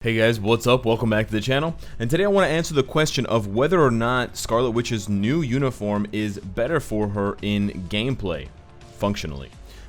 Hey guys, what's up? Welcome back to the channel. And today I want to answer the question of whether or not Scarlet Witch's new uniform is better for her in gameplay, functionally.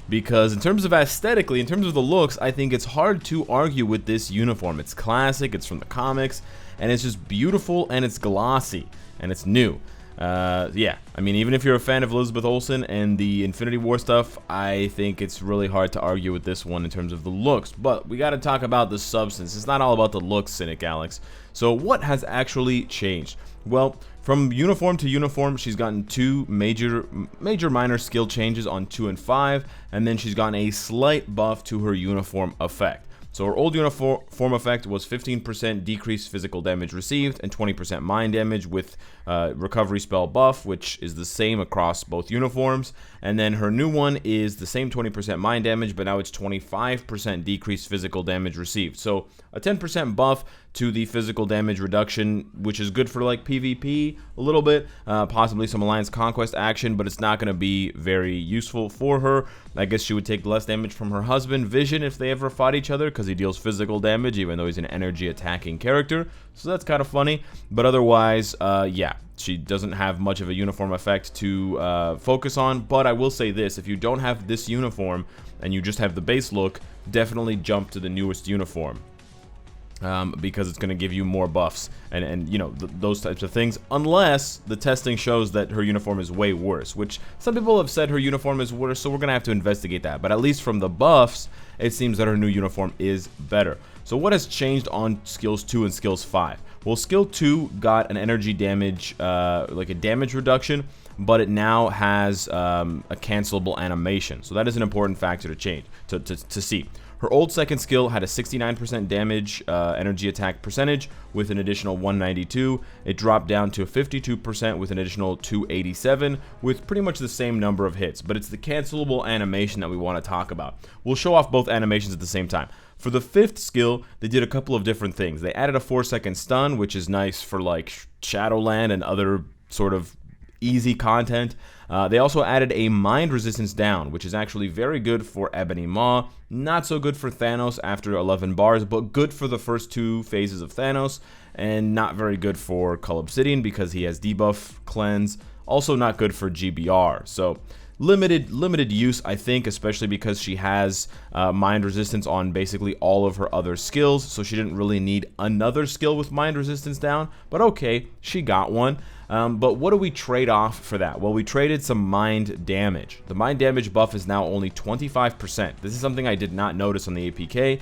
Because in terms of aesthetically, in terms of the looks, I think it's hard to argue with this uniform. It's classic, it's from the comics, and it's just beautiful, and it's glossy, and it's new. Yeah, I mean, even if you're a fan of Elizabeth Olsen and the Infinity War stuff, I think it's really hard to argue with this one in terms of the looks. But we got to talk about the substance. It's not all about the looks, Cynicalex. So what has actually changed? Well, from uniform to uniform, she's gotten two major minor skill changes on 2 and 5, and then she's gotten a slight buff to her uniform effect. So her old uniform effect was 15% decreased physical damage received and 20% mind damage with recovery spell buff, which is the same across both uniforms. And then her new one is the same 20% mind damage, but now it's 25% decreased physical damage received. So a 10% buff to the physical damage reduction, which is good for like PvP a little bit, possibly some Alliance Conquest action, but it's not going to be very useful for her. I guess she would take less damage from her husband, Vision, if they ever fought each other, because he deals physical damage, even though he's an energy attacking character. So that's kind of funny. But otherwise, yeah, she doesn't have much of a uniform effect to focus on. But I will say this, if you don't have this uniform and you just have the base look, definitely jump to the newest uniform. Because it's going to give you more buffs and you know, those types of things, unless the testing shows that her uniform is way worse, which some people have said her uniform is worse, so we're going to have to investigate that. But at least from the buffs, it seems that her new uniform is better. So what has changed on skills 2 and skills 5? Well, skill 2 got an energy damage, like a damage reduction, but it now has a cancelable animation. So that is an important factor to change, to see. Her old second skill had a 69% damage energy attack percentage with an additional 192. It dropped down to 52% with an additional 287 with pretty much the same number of hits. But it's the cancelable animation that we want to talk about. We'll show off both animations at the same time. For the 5th skill, they did a couple of different things. They added a 4-second stun, which is nice for like Shadowland and other sort of easy content. They also added a mind resistance down, which is actually very good for Ebony Maw. Not so good for Thanos after 11 bars, but good for the first 2 phases of Thanos, and not very good for Cull Obsidian because he has debuff cleanse. Also not good for GBR. So limited use, I think, especially because she has mind resistance on basically all of her other skills, so she didn't really need another skill with mind resistance down. But okay, she got one. But what do we trade off for that? Well, we traded some mind damage. The mind damage buff is now only 25%. This is something I did not notice on the APK.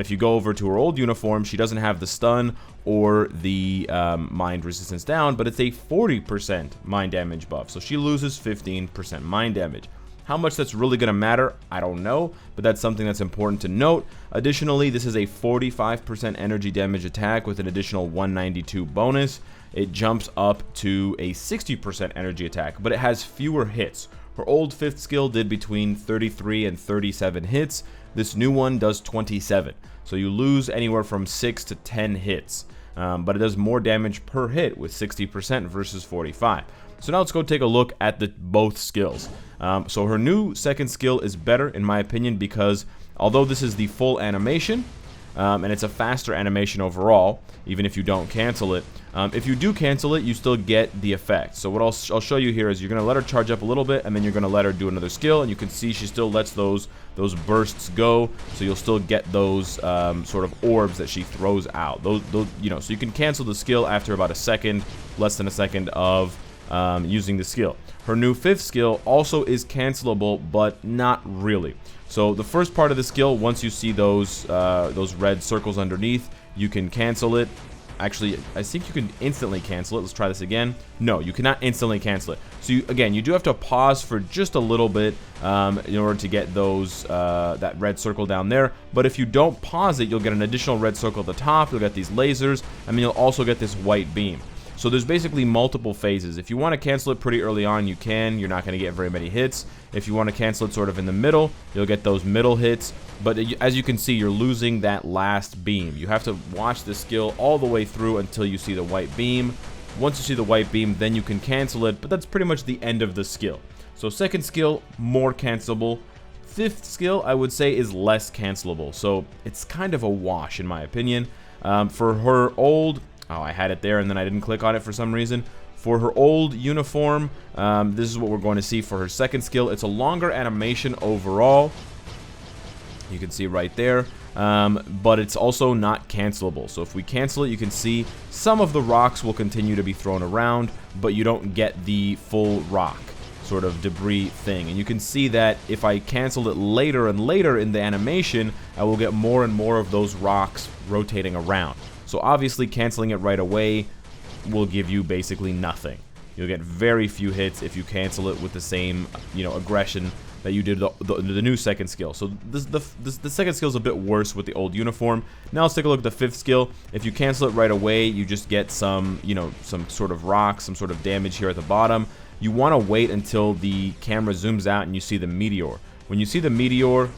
If you go over to her old uniform, she doesn't have the stun or the mind resistance down, but it's a 40% mind damage buff. So she loses 15% mind damage. How much that's really going to matter, I don't know, but that's something that's important to note. Additionally, this is a 45% energy damage attack with an additional 192 bonus. It jumps up to a 60% energy attack, but it has fewer hits. Her old 5th skill did between 33 and 37 hits. This new one does 27. So you lose anywhere from 6 to 10 hits. But it does more damage per hit with 60% versus 45. So now let's go take a look at both skills. So her new second skill is better in my opinion because although this is the full animation, and it's a faster animation overall, even if you don't cancel it. If you do cancel it, you still get the effect. So what I'll show you here is you're going to let her charge up a little bit, and then you're going to let her do another skill, and you can see she still lets those bursts go, so you'll still get those sort of orbs that she throws out. Those, you know, so you can cancel the skill after about a second, less than a second of using the skill. Her new 5th skill also is cancelable, but not really. So the first part of the skill, once you see those red circles underneath, you can cancel it. Actually, I think you can instantly cancel it. Let's try this again. No, you cannot instantly cancel it. So again, you do have to pause for just a little bit in order to get those that red circle down there. But if you don't pause it, you'll get an additional red circle at the top. You'll get these lasers, and then you'll also get this white beam. So there's basically multiple phases. If you want to cancel it pretty early on, you can. You're not going to get very many hits. If you want to cancel it sort of in the middle, you'll get those middle hits. But as you can see, you're losing that last beam. You have to watch the skill all the way through until you see the white beam. Once you see the white beam, then you can cancel it, but that's pretty much the end of the skill. So second skill, more cancelable. 5th skill, I would say, is less cancelable. So it's kind of a wash in my opinion. For her old... Oh, I had it there and then I didn't click on it for some reason. For her old uniform, this is what we're going to see for her second skill. It's a longer animation overall. You can see right there. But it's also not cancelable. So if we cancel it, you can see some of the rocks will continue to be thrown around, but you don't get the full rock sort of debris thing. And you can see that if I cancel it later and later in the animation, I will get more and more of those rocks rotating around. So obviously canceling it right away will give you basically nothing. You'll get very few hits if you cancel it with the same, aggression that you did the new second skill. So the second skill is a bit worse with the old uniform. Now let's take a look at the fifth skill. If you cancel it right away, you just get some, some sort of rock, some sort of damage here at the bottom. You want to wait until the camera zooms out and you see the meteor. When you see the meteor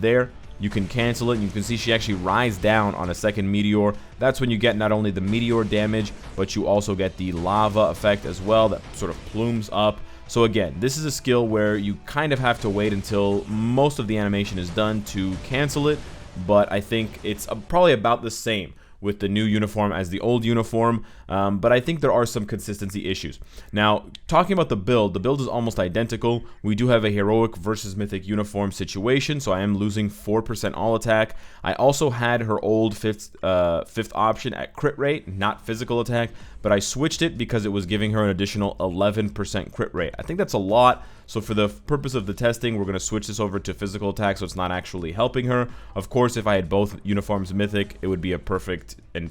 there, you can cancel it, and you can see she actually rides down on a second meteor. That's when you get not only the meteor damage, but you also get the lava effect as well that sort of plumes up. So again, this is a skill where you kind of have to wait until most of the animation is done to cancel it, but I think it's probably about the same with the new uniform as the old uniform, but I think there are some consistency issues. Now, talking about the build is almost identical. We do have a heroic versus mythic uniform situation, so I am losing 4% all attack. I also had her old fifth option at crit rate, not physical attack, but I switched it because it was giving her an additional 11% crit rate. I think that's a lot, so for the purpose of the testing, we're going to switch this over to physical attack, so it's not actually helping her. Of course, if I had both uniforms mythic, it would be a perfect and,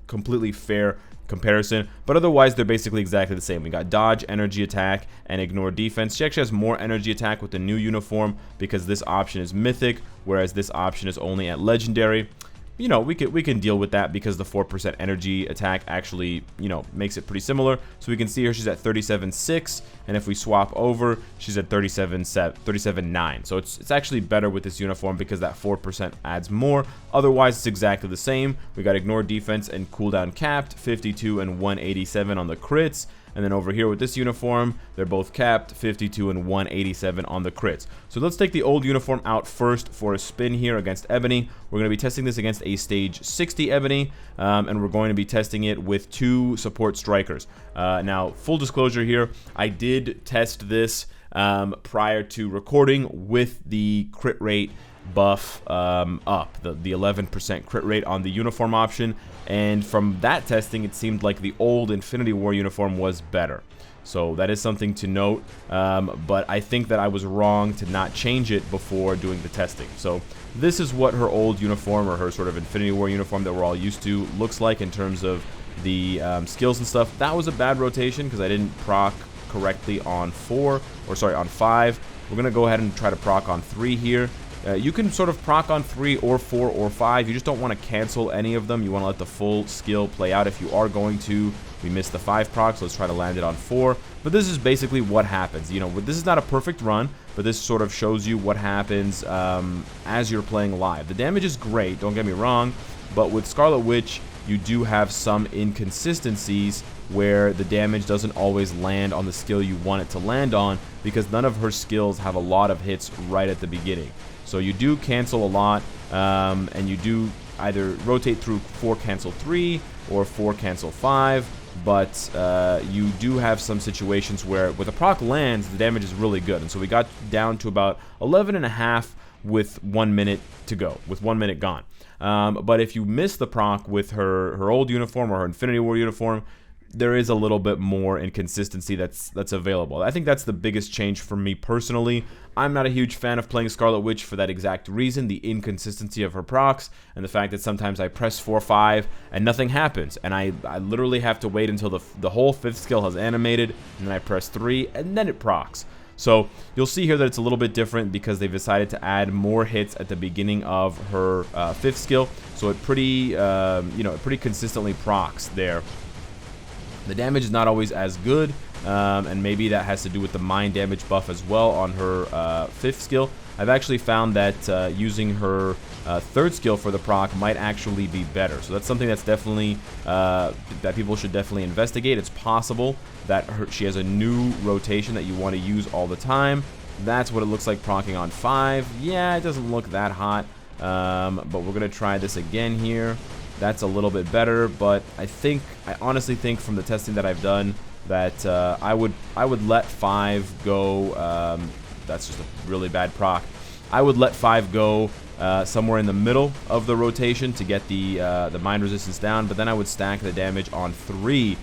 completely fair comparison, but otherwise they're basically exactly the same. We got dodge, energy attack, and ignore defense. She actually has more energy attack with the new uniform because this option is mythic, whereas this option is only at legendary. We can deal with that because the 4% energy attack actually, makes it pretty similar. So we can see here she's at 37.6, and if we swap over, she's at 37.9. So it's actually better with this uniform because that 4% adds more. Otherwise, it's exactly the same. We got ignore defense and cooldown capped, 52 and 187 on the crits. And then over here with this uniform, they're both capped, 52 and 187 on the crits. So let's take the old uniform out first for a spin here against Ebony. We're going to be testing this against a stage 60 Ebony, and we're going to be testing it with 2 support strikers. Now, full disclosure here, I did test this prior to recording with the crit rate buff up, the 11% crit rate on the uniform option, and from that testing it seemed like the old Infinity War uniform was better. So that is something to note, but I think that I was wrong to not change it before doing the testing. So this is what her old uniform, or her sort of Infinity War uniform that we're all used to, looks like in terms of the skills and stuff. That was a bad rotation because I didn't proc correctly on 5. We're gonna go ahead and try to proc on 3 here. You can sort of proc on 3 or 4 or 5. You just don't want to cancel any of them. You want to let the full skill play out if you are going to. We missed the 5 proc, so let's try to land it on 4. But this is basically what happens. This is not a perfect run, but this sort of shows you what happens as you're playing live. The damage is great, don't get me wrong, but with Scarlet Witch, you do have some inconsistencies where the damage doesn't always land on the skill you want it to land on because none of her skills have a lot of hits right at the beginning. So you do cancel a lot, and you do either rotate through 4 cancel 3 or 4 cancel 5, but you do have some situations where with a proc lands, the damage is really good. And so we got down to about 11.5 with 1 minute to go, with 1 minute gone. But if you miss the proc with her old uniform or her Infinity War uniform, there is a little bit more inconsistency that's available. I think that's the biggest change for me personally. I'm not a huge fan of playing Scarlet Witch for that exact reason, the inconsistency of her procs, and the fact that sometimes I press 4-5 and nothing happens, and I literally have to wait until the whole 5th skill has animated, and then I press 3, and then it procs. So you'll see here that it's a little bit different because they've decided to add more hits at the beginning of her 5th skill, so it pretty consistently procs there. The damage is not always as good, and maybe that has to do with the mind damage buff as well on her 5th skill. I've actually found that using her 3rd skill for the proc might actually be better. So that's something that's definitely that people should definitely investigate. It's possible that she has a new rotation that you want to use all the time. That's what it looks like procking on 5. Yeah, it doesn't look that hot, but we're going to try this again here. that's a little bit better, but I honestly think from the testing that I've done that I would let 5 go. That's just a really bad proc. I would let 5 go somewhere in the middle of the rotation to get the mind resistance down, but then I would stack the damage on 3.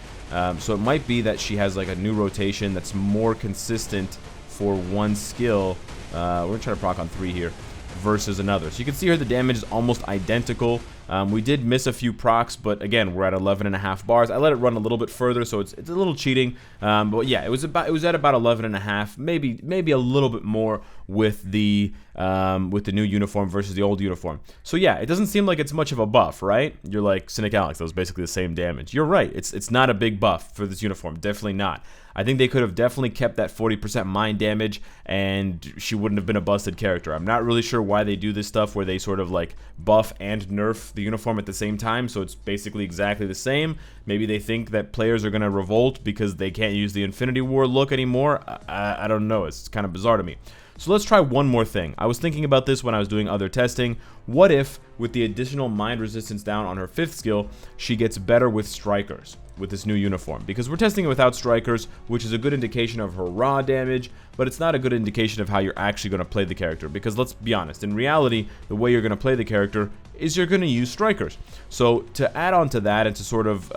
So it might be that she has like a new rotation that's more consistent for one skill. We're gonna try to proc on 3 here versus another. So you can see here the damage is almost identical. We did miss a few procs, but again, we're at 11.5 bars. I let it run a little bit further, so it's a little cheating. But yeah, it was at about 11.5, maybe a little bit more with the new uniform versus the old uniform. So yeah, it doesn't seem like it's much of a buff, right? You're like, Cynicalex, that was basically the same damage. You're right. It's not a big buff for this uniform. Definitely not. I think they could have definitely kept that 40% mind damage, and she wouldn't have been a busted character. I'm not really sure why they do this stuff where they sort of like buff and nerf the uniform at the same time, so it's basically exactly the same. Maybe they think that players are going to revolt because they can't use the Infinity War look anymore. I don't know. It's kind of bizarre to me. So let's try one more thing. I was thinking about this when I was doing other testing. What if, with the additional mind resistance down on her 5th skill, she gets better with strikers with this new uniform? Because we're testing it without strikers, which is a good indication of her raw damage, but it's not a good indication of how you're actually going to play the character. Because let's be honest, in reality, the way you're going to play the character is you're going to use strikers. So to add on to that and to sort of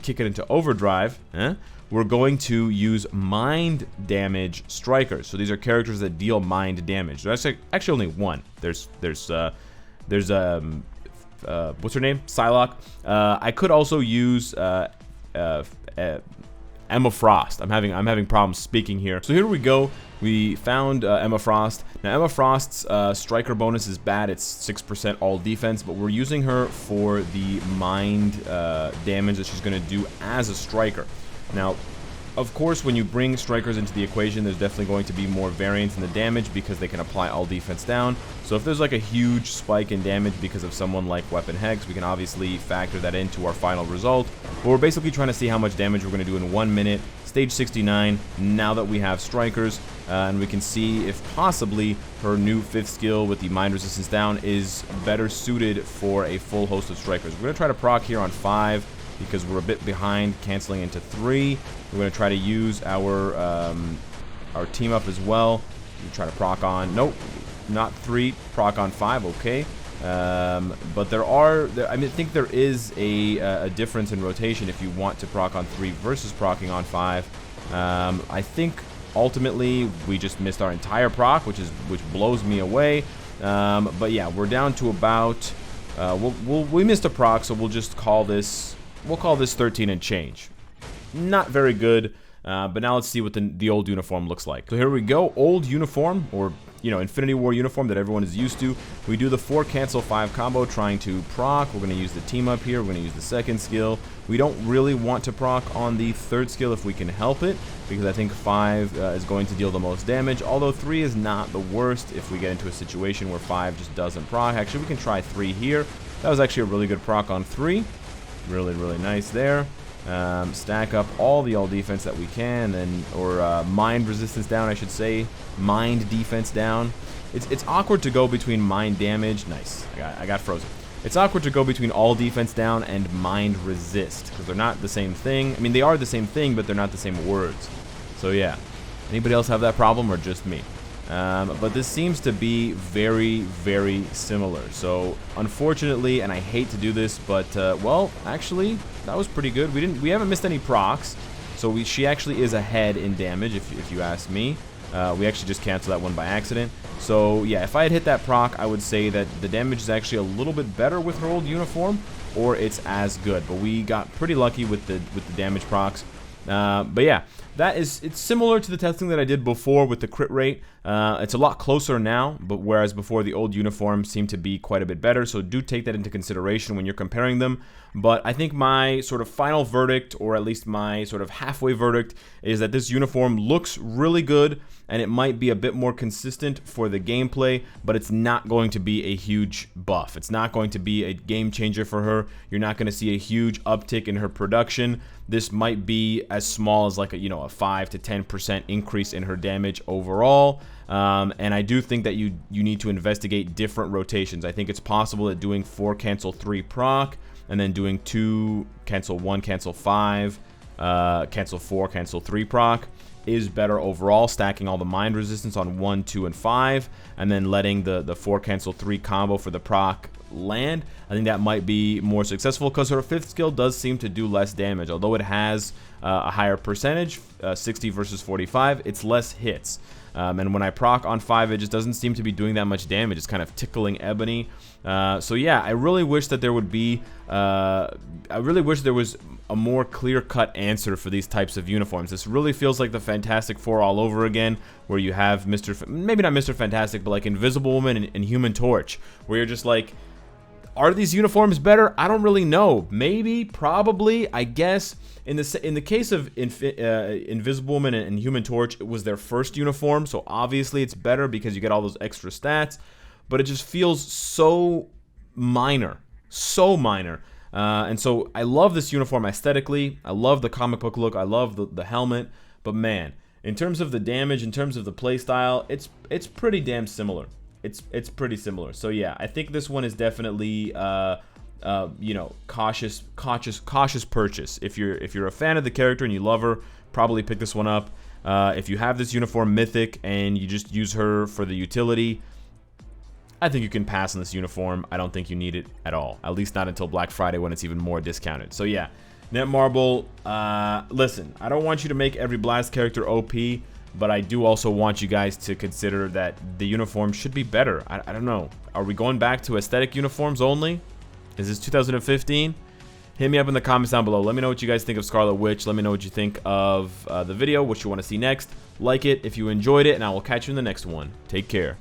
kick it into overdrive, we're going to use mind damage strikers. So these are characters that deal mind damage. There's actually only one. There's what's her name? Psylocke. I could also use Emma Frost. I'm having problems speaking here. So here we go. We found Emma Frost. Now Emma Frost's striker bonus is bad. It's 6% all defense, but we're using her for the mind damage that she's going to do as a striker. Now, of course, when you bring strikers into the equation, there's definitely going to be more variance in the damage because they can apply all defense down. So if there's like a huge spike in damage because of someone like Weapon Hex, we can obviously factor that into our final result. But we're basically trying to see how much damage we're going to do in 1 minute, stage 69, now that we have strikers. And we can see if possibly her new 5th skill with the mind resistance down is better suited for a full host of strikers. We're going to try to proc here on 5. Because we're a bit behind, canceling into 3. We're going to try to use our team up as well. We try to proc on, nope, not 3, proc on 5, okay. But I think there is a difference in rotation if you want to proc on 3 versus procking on 5. I think ultimately we just missed our entire proc, which blows me away. But yeah, we're down to about we missed a proc, so we'll just call this. We'll call this 13 and change. Not very good, but now let's see what the old uniform looks like. So here we go, old uniform, or Infinity War uniform that everyone is used to. We do the 4 cancel 5 combo trying to proc. We're going to use the team up here. We're going to use the 2nd skill. We don't really want to proc on the 3rd skill if we can help it, because I think 5 is going to deal the most damage, although 3 is not the worst if we get into a situation where 5 just doesn't proc. Actually, we can try 3 here. That was actually a really good proc on 3. Really, really nice there. Stack up all the all defense that we can, or mind resistance down, I should say. Mind defense down. It's awkward to go between mind damage. Nice. I got frozen. It's awkward to go between all defense down and mind resist, because they're not the same thing. I mean, they are the same thing, but they're not the same words. So yeah. Anybody else have that problem, or just me? But this seems to be very, very similar. So unfortunately, and I hate to do this, but well, actually, that was pretty good. We haven't missed any procs, so she actually is ahead in damage, if you ask me. We actually just canceled that one by accident. So yeah, if I had hit that proc, I would say that the damage is actually a little bit better with her old uniform, or it's as good. But we got pretty lucky with the damage procs. But yeah, it's similar to the testing that I did before with the crit rate. It's a lot closer now, but whereas before the old uniform seemed to be quite a bit better, so do take that into consideration when you're comparing them. But I think my sort of final verdict, or at least my sort of halfway verdict, is that this uniform looks really good, and it might be a bit more consistent for the gameplay, but it's not going to be a huge buff. It's not going to be a game changer for her. You're not going to see a huge uptick in her production. This might be as small as like a 5 to 10% increase in her damage overall. And I do think that you need to investigate different rotations. I think it's possible that doing 4 cancel 3 proc and then doing 2, cancel 1, cancel 5, cancel 4, cancel 3 proc is better overall, stacking all the mind resistance on 1, 2, and 5, and then letting the 4 cancel 3 combo for the proc land. I think that might be more successful because her 5th skill does seem to do less damage. Although it has a higher percentage, 60 versus 45, it's less hits. And when I proc on 5, it just doesn't seem to be doing that much damage. It's kind of tickling Ebony. So yeah, I really wish that there would be, I really wish there was a more clear-cut answer for these types of uniforms. This really feels like the Fantastic Four all over again, where you have maybe not Mr. Fantastic, but like Invisible Woman and Human Torch, where you're just like, are these uniforms better? I don't really know. Maybe, probably, I guess. In the case of Invisible Woman and Human Torch, it was their first uniform, so obviously it's better because you get all those extra stats. But it just feels so minor, so minor. And so I love this uniform aesthetically. I love the comic book look. I love the helmet. But man, in terms of the damage, in terms of the playstyle, it's pretty damn similar. It's pretty similar. So yeah, I think this one is definitely you know, cautious purchase. If you're a fan of the character and you love her, probably pick this one up. If you have this uniform Mythic and you just use her for the utility, I think you can pass on this uniform. I don't think you need it at all. At least not until Black Friday when it's even more discounted. So yeah, Netmarble, listen, I don't want you to make every Blast character OP, but I do also want you guys to consider that the uniform should be better. I don't know. Are we going back to aesthetic uniforms only? Is this 2015? Hit me up in the comments down below. Let me know what you guys think of Scarlet Witch. Let me know what you think of the video, what you want to see next. Like it if you enjoyed it, and I will catch you in the next one. Take care.